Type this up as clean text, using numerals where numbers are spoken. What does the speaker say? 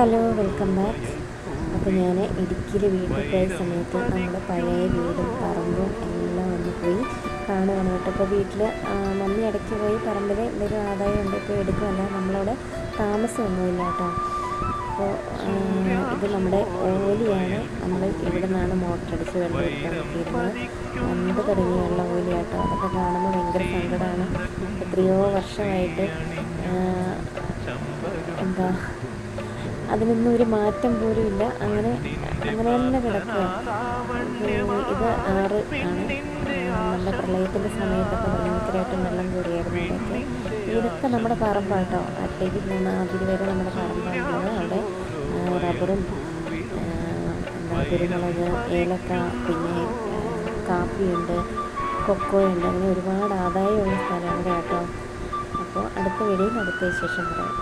Hello welcome back. അപ്പോൾ ഞാൻ ഇടുക്കിയിൽ വീട്ടിൽ പോയ സമയത്ത് നമ്മുടെ പഴയ വീടും പറമ്പും എല്ലാം ഒന്ന് പോയി കാണുകയാണ് കേട്ടോ. അപ്പോൾ വീട്ടിൽ മമ്മി ഇടയ്ക്ക് പോയി പറമ്പിൽ എന്തെങ്കിലും ആദായം ഉണ്ട് ഇപ്പോൾ എടുക്കുമല്ല, നമ്മളവിടെ താമസമൊന്നുമില്ല കേട്ടോ. അപ്പോൾ ഇത് നമ്മുടെ ഓലിയാണ്. നമ്മൾ ഇവിടെ നിന്നാണ് മോട്ടറടിച്ച് വെള്ളം എടുക്കാൻ പറ്റിയിരുന്നത്. പണ്ട് തുടങ്ങിയുള്ള ഓലി കേട്ടോ. അതൊക്കെ കാണുമ്പോൾ ഭയങ്കര സങ്കടമാണ്. എത്രയോ വർഷമായിട്ട് എന്താ അതിനൊന്നും ഒരു മാറ്റം പോലും ഇല്ല. അങ്ങനെ തന്നെ കിടക്കുക. ഇത് ആറ് ആണ്. നല്ല പ്രളയത്തിൻ്റെ സമയത്തൊക്കെ ഭയങ്കരമായിട്ട് വെള്ളം കൂടിയായിരുന്നു ഇതൊക്കെ. ഇതൊക്കെ നമ്മുടെ പറമ്പാട്ടോ. അറ്റേക്ക് പോകുന്ന അതിൽ വരെ നമ്മുടെ പറമ്പാണുള്ളത്. അവിടെ റബ്ബറും കുരുമുളക്, ഏലക്ക, പിന്നെ കാപ്പിയുണ്ട്, കൊക്കോയുണ്ട്. അങ്ങനെ ഒരുപാട് ആദായമുള്ള സ്ഥലമാണ് കേട്ടോ. അപ്പോൾ അടുത്ത വീഡിയോയിൽ അടുത്ത വിശേഷം പറയാം.